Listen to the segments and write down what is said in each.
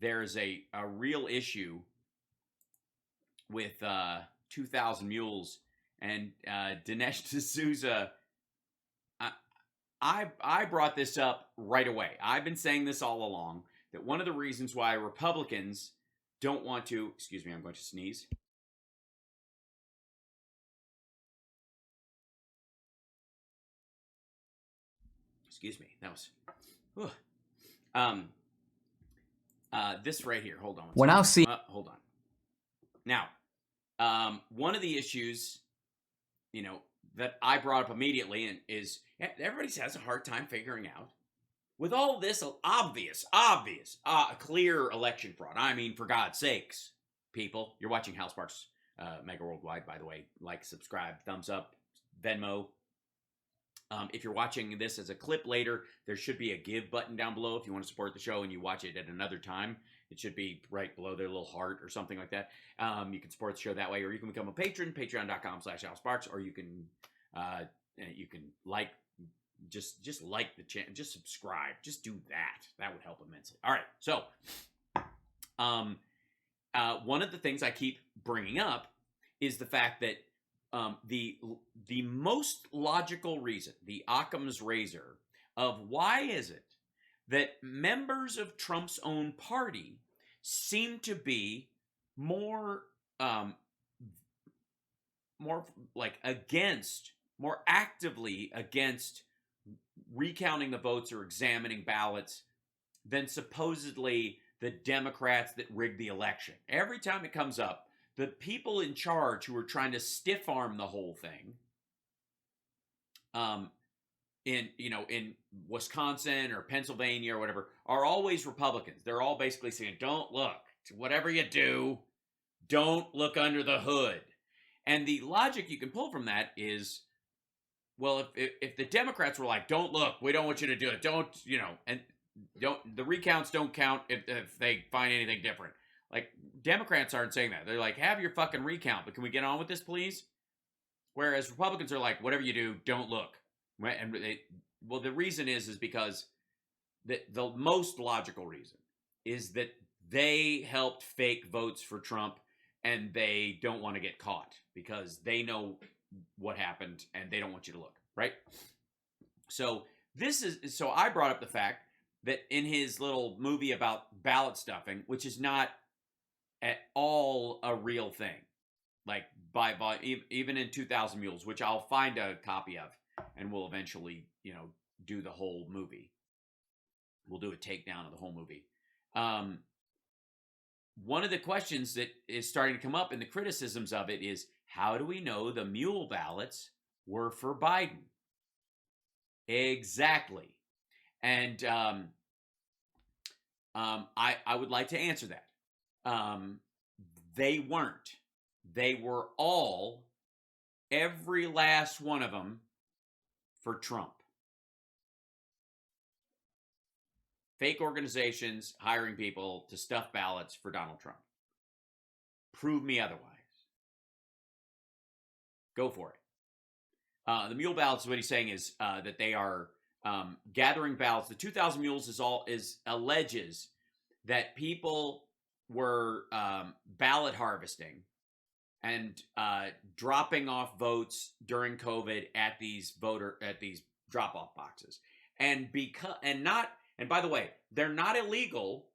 there's a real issue with 2,000 Mules and Dinesh D'Souza. I brought this up right away. I've been saying this all along, that one of the reasons why Republicans don't want to, excuse me, I'm going to sneeze. Excuse me, that was, this right here, hold on. When I'll see, hold on. Now, one of the issues, that I brought up immediately and is everybody has a hard time figuring out with all this obvious, clear election fraud. I mean, for God's sakes, people, you're watching Hal Sparks Mega Worldwide, by the way. Like, subscribe, thumbs up, Venmo. If you're watching this as a clip later, there should be a give button down below if you want to support the show and you watch it at another time. It should be right below their little heart or something like that. You can support the show that way, or you can become a patron, patreon.com/AlSparks, or you can like, just like the channel, just subscribe, just do that. That would help immensely. All right, so one of the things I keep bringing up is the fact that the most logical reason, the Occam's razor, of why is it that members of Trump's own party seem to be more actively against recounting the votes or examining ballots than supposedly the Democrats that rigged the election. Every time it comes up, the people in charge who are trying to stiff arm the whole thing, in Wisconsin or Pennsylvania or whatever, are always Republicans. They're all basically saying, don't look, whatever you do, don't look under the hood. And the logic you can pull from that is, well, if the Democrats were like, don't look, we don't want you to do it, the recounts don't count if they find anything different. Like, Democrats aren't saying that. They're like, have your fucking recount, but can we get on with this, please? Whereas Republicans are like, whatever you do, don't look. And the reason is because the most logical reason is that they helped fake votes for Trump, and they don't want to get caught because they know what happened and they don't want you to look, right? So I brought up the fact that in his little movie about ballot stuffing, which is not at all a real thing, like by even in 2,000 Mules, which I'll find a copy of, and we'll eventually do the whole movie. We'll do a takedown of the whole movie. One of the questions that is starting to come up in the criticisms of it is, how do we know the mule ballots were for Biden? Exactly. And I would like to answer that. They weren't. They were all, every last one of them, for Trump. Fake organizations hiring people to stuff ballots for Donald Trump. Prove me otherwise. Go for it. The mule ballots, what he's saying is that they are gathering ballots. The 2,000 Mules alleges that people were ballot harvesting and dropping off votes during COVID at these drop-off boxes, and by the way, they're not illegal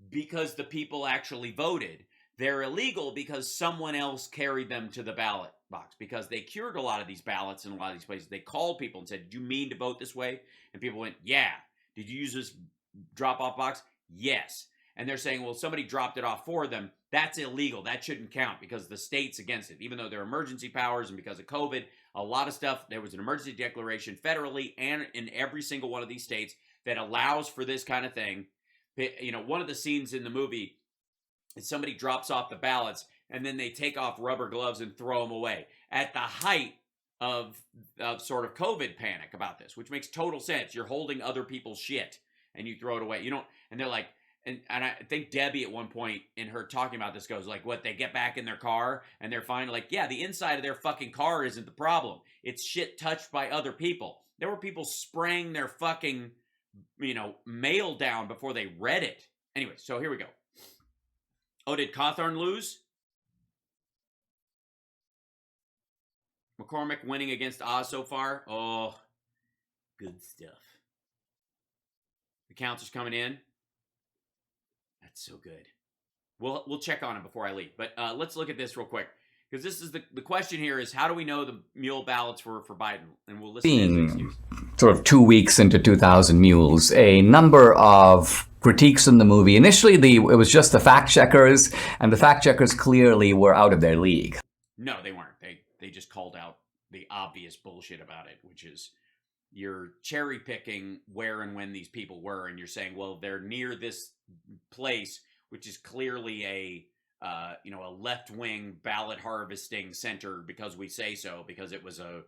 because the people actually voted. They're illegal because someone else carried them to the ballot box, because they cured a lot of these ballots in a lot of these places. They called people and said, "Did you mean to vote this way?" And people went, "Yeah." "Did you use this drop-off box?" "Yes." And they're saying, well, somebody dropped it off for them. That's illegal. That shouldn't count because the state's against it. Even though there are emergency powers and because of COVID, a lot of stuff, there was an emergency declaration federally and in every single one of these states that allows for this kind of thing. One of the scenes in the movie is somebody drops off the ballots and then they take off rubber gloves and throw them away at the height of sort of COVID panic about this, which makes total sense. You're holding other people's shit and you throw it away. And they're like, and I think Debbie at one point in her talking about this goes like, what, they get back in their car and they're fine? Like, yeah, the inside of their fucking car isn't the problem. It's shit touched by other people. There were people spraying their fucking, mail down before they read it. Anyway, so here we go. Oh, did Cawthorn lose? McCormick winning against Oz so far. Oh, good stuff. The counselor's coming in. That's so good. We'll check on him before I leave. But let's look at this real quick. Because this is the question here is, how do we know the mule ballots were for Biden? And we'll listen to his excuse. Sort of 2 weeks into 2,000 Mules, a number of critiques in the movie. Initially, it was just the fact checkers, and the fact checkers clearly were out of their league. No, they weren't. They just called out the obvious bullshit about it, which is you're cherry picking where and when these people were, and you're saying, well, they're near this place, which is clearly a left-wing ballot harvesting center because we say so, because it was a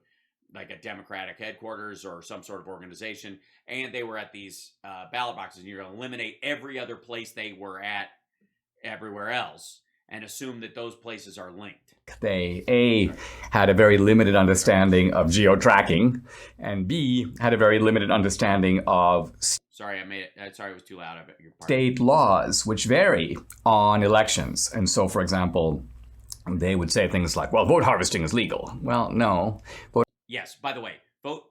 Democratic headquarters or some sort of organization, and they were at these ballot boxes, and you're going to eliminate every other place they were at everywhere else and assume that those places are linked. They, A, had a very limited understanding of geo-tracking, and B, had a very limited understanding of Sorry, it was too loud. I bet your state laws, which vary on elections. And so, for example, they would say things like, well, vote harvesting is legal. Well, no. Yes, by the way,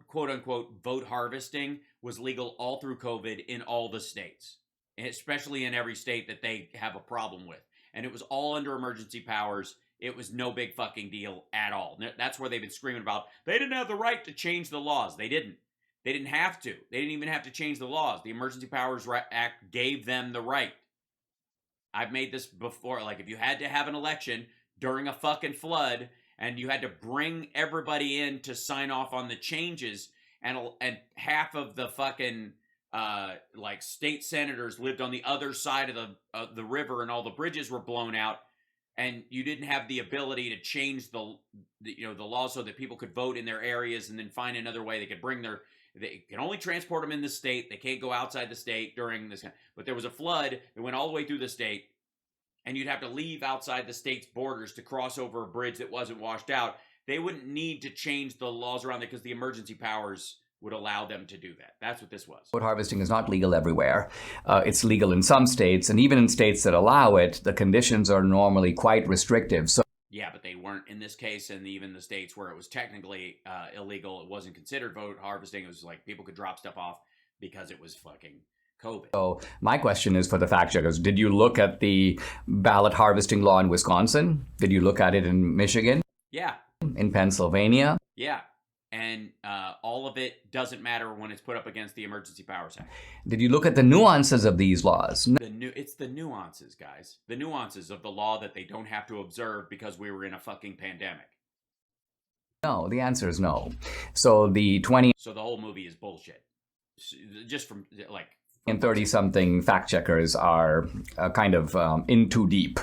quote-unquote, vote harvesting was legal all through COVID in all the states, especially in every state that they have a problem with. And it was all under emergency powers. It was no big fucking deal at all. That's where they've been screaming about, they didn't have the right to change the laws. They didn't. They didn't have to. They didn't even have to change the laws. The Emergency Powers Act gave them the right. I've made this before. Like, if you had to have an election during a fucking flood and you had to bring everybody in to sign off on the changes, and half of the fucking state senators lived on the other side of the river, and all the bridges were blown out, and you didn't have the ability to change the law so that people could vote in their areas and then find another way they could bring they can only transport them in the state. They can't go outside the state during this. But there was a flood that went all the way through the state, and you'd have to leave outside the state's borders to cross over a bridge that wasn't washed out. They wouldn't need to change the laws around there because the emergency powers would allow them to do that. That's what this was. Vote harvesting is not legal everywhere. It's legal in some states, and even in states that allow it, the conditions are normally quite restrictive. So yeah, but they weren't in this case, and even the states where it was technically illegal, it wasn't considered vote harvesting. It was like people could drop stuff off because it was fucking COVID. So my question is for the fact checkers. Did you look at the ballot harvesting law in Wisconsin? Did you look at it in Michigan? Yeah. In Pennsylvania? Yeah. And all of it doesn't matter when it's put up against the Emergency Powers Act. Did you look at the nuances of these laws? It's the nuances, guys. The nuances of the law that they don't have to observe because we were in a fucking pandemic. No, the answer is no. So the whole movie is bullshit. Just from and 30-something fact checkers are kind of in too deep.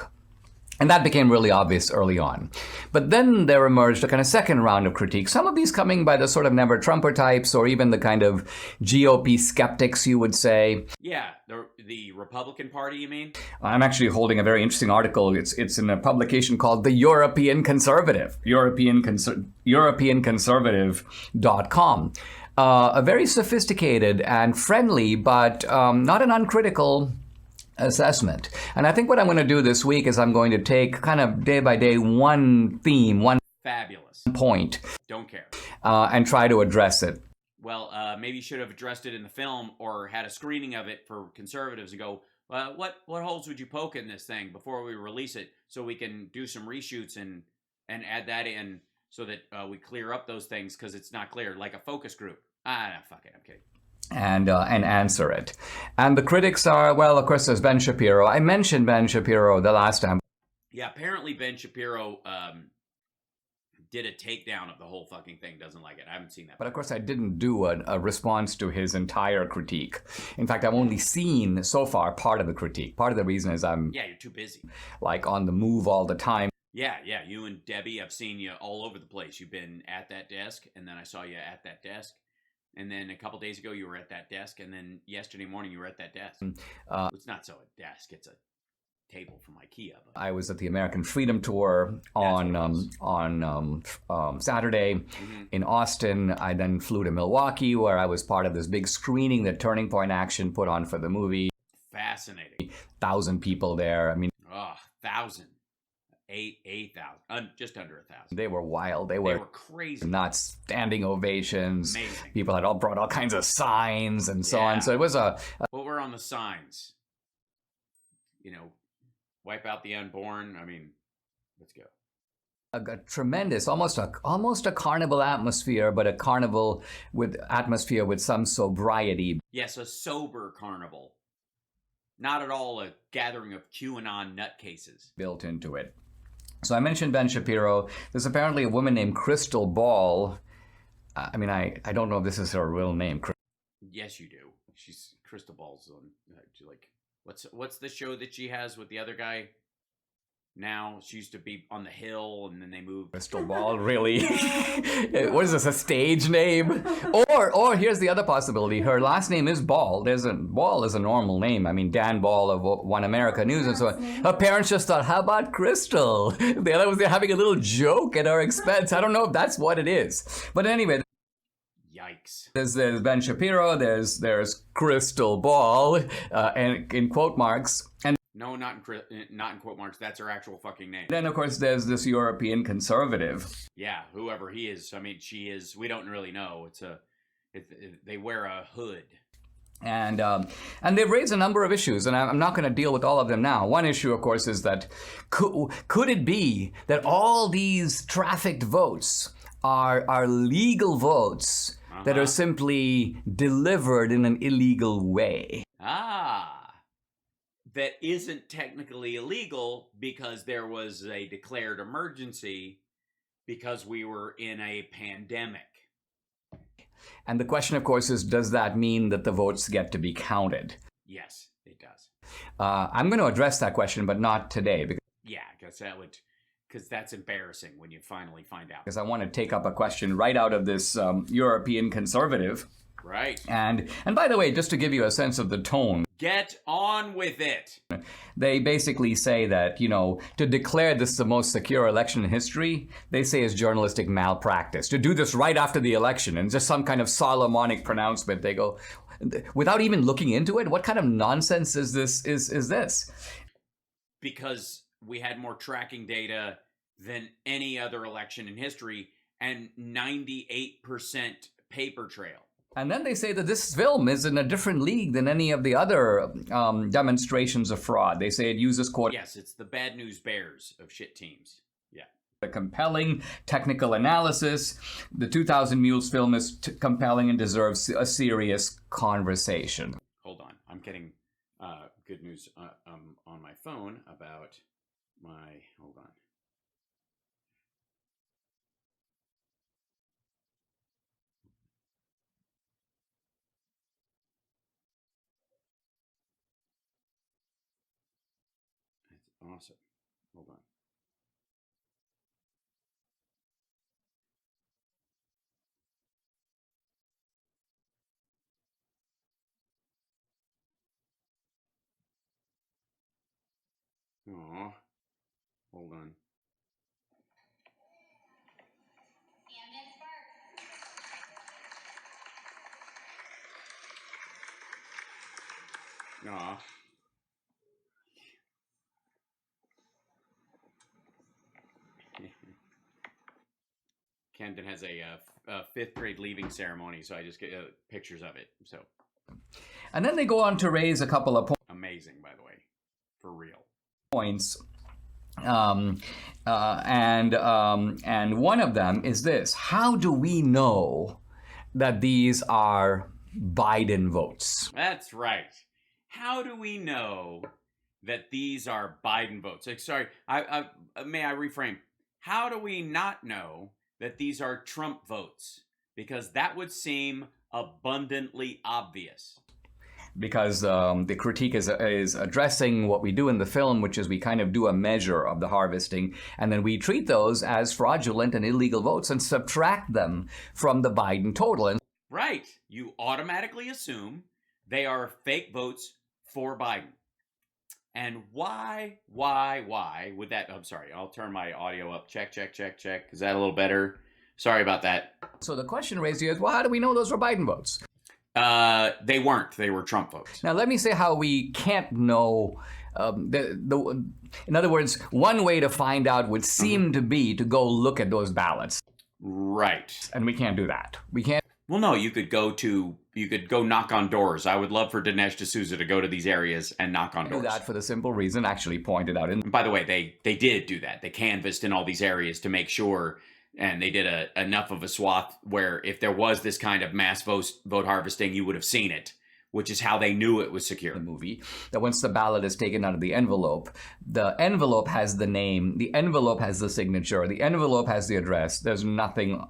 And that became really obvious early on. But then there emerged a kind of second round of critiques, some of these coming by the sort of never-Trumper types or even the kind of GOP skeptics, you would say. Yeah, the Republican Party, you mean? I'm actually holding a very interesting article. It's in a publication called The European Conservative, EuropeanConservative.com. A very sophisticated and friendly, but not an uncritical assessment. And I think what I'm going to do this week is I'm going to take kind of day by day one theme, one fabulous point. Don't care. And try to address it. Well, maybe you should have addressed it in the film or had a screening of it for conservatives and go, what holes would you poke in this thing before we release it so we can do some reshoots and add that in so that we clear up those things because it's not clear, like a focus group. Fuck it, I'm kidding. And answer it. And the critics are, well, of course, there's Ben Shapiro. I mentioned Ben Shapiro the last time. Yeah, apparently Ben Shapiro did a takedown of the whole fucking thing. Doesn't like it. I haven't seen that. But of course, I didn't do a response to his entire critique. In fact, I've only seen so far part of the critique. Part of the reason is you're too busy. Like on the move all the time. Yeah. You and Debbie, I've seen you all over the place. You've been at that desk, and then I saw you at that desk. And then a couple days ago, you were at that desk. And then yesterday morning, you were at that desk. It's not so a desk. It's a table from IKEA. But I was at the American Freedom Tour on Saturday in Austin. I then flew to Milwaukee, where I was part of this big screening that Turning Point Action put on for the movie. Fascinating. 1,000 people there. I mean, 1,000. 8,000. Just under 1,000. They were wild. They They were were crazy. nuts. Standing ovations. Amazing. People had all brought all kinds of signs and so on. Yeah. So it was What were on the signs? You know, wipe out the unborn. I mean, let's go. a tremendous, almost a carnival atmosphere, but a carnival with atmosphere with some sobriety. Yes, a sober carnival. Not at all a gathering of QAnon nutcases Built into it. So I mentioned Ben Shapiro. There's apparently a woman named Crystal Ball. I mean, I don't know if this is her real name. Yes, you do. She's Crystal Ball's on. Like, what's the show that she has with the other guy? Now she used to be on the Hill, and then they moved. Crystal Ball, really? What is this? A stage name? Or here's the other possibility. Her last name is Ball. Ball is a normal name. I mean, Dan Ball of One America News and so on. Her parents just thought, how about Crystal? The other was they're having a little joke at our expense. I don't know if that's what it is. But anyway. Yikes. There's Ben Shapiro. There's Crystal Ball, and in quote marks. And no, not in quote marks. That's her actual fucking name. then, of course, there's this European conservative. Yeah, whoever he is. I mean, she is. We don't really know. They wear a hood. And they've raised a number of issues, and I'm not going to deal with all of them now. One issue, of course, is that could it be that all these trafficked votes are legal votes that are simply delivered in an illegal way? That isn't technically illegal because there was a declared emergency because we were in a pandemic. And the question, of course, is, does that mean that the votes get to be counted? Yes, it does. I'm going to address that question, but not today. Because that's embarrassing when you finally find out. Because I want to take up a question right out of this European conservative. Right. And by the way, just to give you a sense of the tone. Get on with it. They basically say that, to declare this the most secure election in history, they say is journalistic malpractice. To do this right after the election and just some kind of Solomonic pronouncement, they go, without even looking into it, what kind of nonsense is this? Is this? Because we had more tracking data than any other election in history and 98% paper trail. And then they say that this film is in a different league than any of the other demonstrations of fraud. They say it uses Yes, it's the bad news bears of shit teams. Yeah. A compelling technical analysis. The 2000 Mules film is compelling and deserves a serious conversation. Hold on. I'm getting good news on my phone about my... Hold on. Awesome. Hold on. Aw. Hold on. Aw. Camden has a fifth grade leaving ceremony, so I just get pictures of it. So, and then they go on to raise a couple of amazing, by the way, for real points. And one of them is this: how do we know that these are Biden votes? That's right. How do we know that these are Biden votes? Sorry, may I reframe? How do we not know that these are Trump votes? Because that would seem abundantly obvious. Because the critique is addressing what we do in the film, which is we kind of do a measure of the harvesting, and then we treat those as fraudulent and illegal votes and subtract them from the Biden total. And right. You automatically assume they are fake votes for Biden. And why would that... I'm sorry, I'll turn my audio up. Check. Is that a little better? Sorry about that. So the question raised here is, well, how do we know those were Biden votes? They weren't. They were Trump votes. Now, let me say how we can't know In other words, one way to find out would seem to be to go look at those ballots. Right. And we can't do that. We can't. Well, no, you could go knock on doors. I would love for Dinesh DSouza to go to these areas and knock on doors. Do that for the simple reason, actually pointed out in. And by the way, they did do that. They canvassed in all these areas to make sure, and they did enough of a swath where if there was this kind of mass vote harvesting, you would have seen it, which is how they knew it was secure. The movie, that once the ballot is taken out of the envelope has the name, the envelope has the signature, the envelope has the address. There's nothing.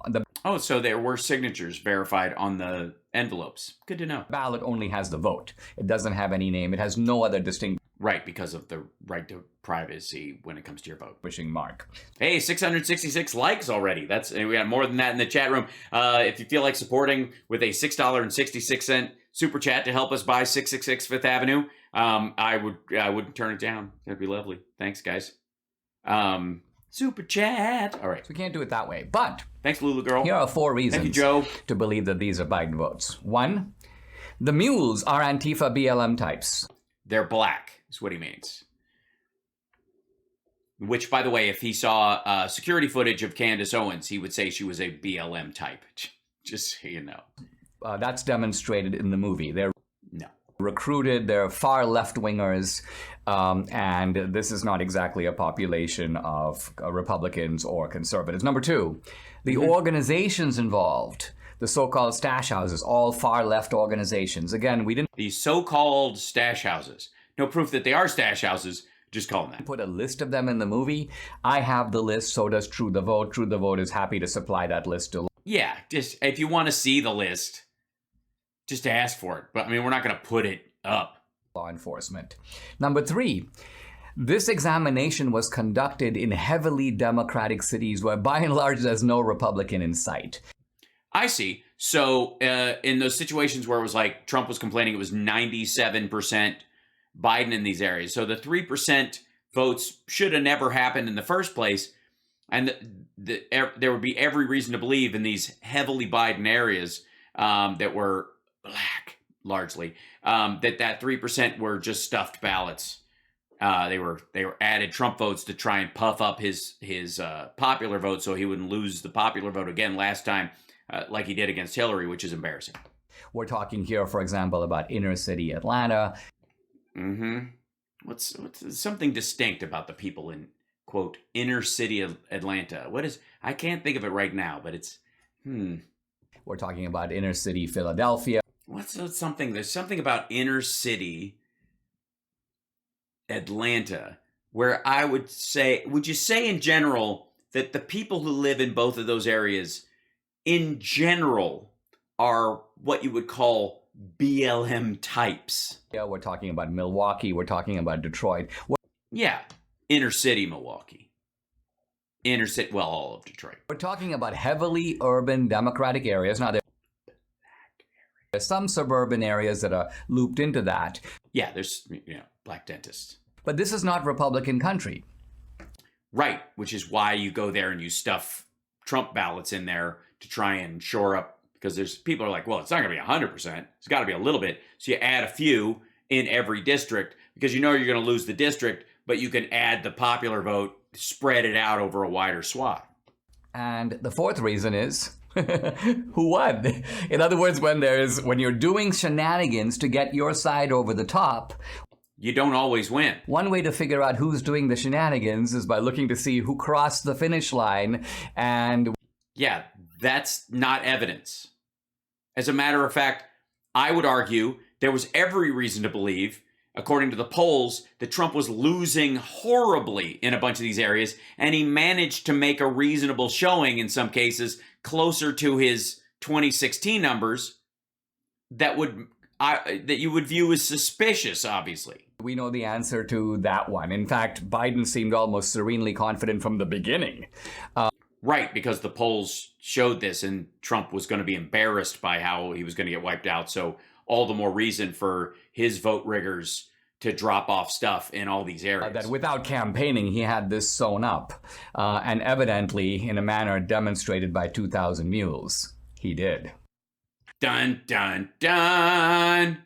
Oh, so there were signatures verified on the envelopes. Good to know. Ballot only has the vote. It doesn't have any name. It has no other distinct. Right, because of the right to privacy when it comes to your vote. Wishing mark. Hey, 666 likes already. We got more than that in the chat room. If you feel like supporting with a $6.66 super chat to help us buy 666 Fifth Avenue, I wouldn't turn it down. That'd be lovely. Thanks, guys. Super chat. All right. So we can't do it that way. But thanks, Lulu girl. Here are 4 reasons Thank you, Joe. to believe that these are Biden votes. 1, the mules are Antifa BLM types. They're black, is what he means. Which, by the way, if he saw security footage of Candace Owens, he would say she was a BLM type. Just so you know. That's demonstrated in the movie. They're no. recruited, they're far left-wingers, and this is not exactly a population of Republicans or conservatives. Number 2, the organizations involved, the so-called stash houses, all far-left organizations. Again, we didn't... These so-called stash houses. No proof that they are stash houses, just call them that. Put a list of them in the movie. I have the list, so does True the Vote. True the Vote is happy to supply that list to... Yeah, just if you want to see the list, just ask for it. But, I mean, we're not going to put it up. Law enforcement. Number 3, this examination was conducted in heavily Democratic cities where, by and large, there's no Republican in sight. I see. So, in those situations where it was like Trump was complaining it was 97% Biden in these areas. So the 3% votes should have never happened in the first place. And there would be every reason to believe in these heavily Biden areas that were black, largely, that 3% were just stuffed ballots. They were added Trump votes to try and puff up his popular vote so he wouldn't lose the popular vote again last time, like he did against Hillary, which is embarrassing. We're talking here, for example, about inner city Atlanta. Mm-hmm. What's something distinct about the people in, quote, inner city Atlanta? What is, I can't think of it right now, but it's, We're talking about inner city Philadelphia. There's something about inner city Atlanta where I would you say in general that the people who live in both of those areas in general are what you would call BLM types? Yeah, we're talking about Milwaukee. We're talking about Detroit. Yeah, inner city Milwaukee. Inner city, well, all of Detroit. We're talking about heavily urban Democratic areas. Now, there's some suburban areas that are looped into that. Yeah, there's black dentists. But this is not Republican country. Right, which is why you go there and you stuff Trump ballots in there to try and shore up, because there's people are like, well, it's not going to be 100%. It's got to be a little bit. So you add a few in every district because you know you're going to lose the district, but you can add the popular vote, spread it out over a wider swath. And the 4th reason is who won? In other words, when you're doing shenanigans to get your side over the top, you don't always win. One way to figure out who's doing the shenanigans is by looking to see who crossed the finish line. And yeah, that's not evidence. As a matter of fact, I would argue there was every reason to believe, according to the polls, that Trump was losing horribly in a bunch of these areas, and he managed to make a reasonable showing in some cases closer to his 2016 numbers that you would view as suspicious, obviously. We know the answer to that one. In fact, Biden seemed almost serenely confident from the beginning. Right, because the polls showed this, and Trump was going to be embarrassed by how he was going to get wiped out. So all the more reason for his vote riggers to drop off stuff in all these areas. That without campaigning, he had this sewn up. And evidently, in a manner demonstrated by 2,000 mules, he did. Dun, dun, dun.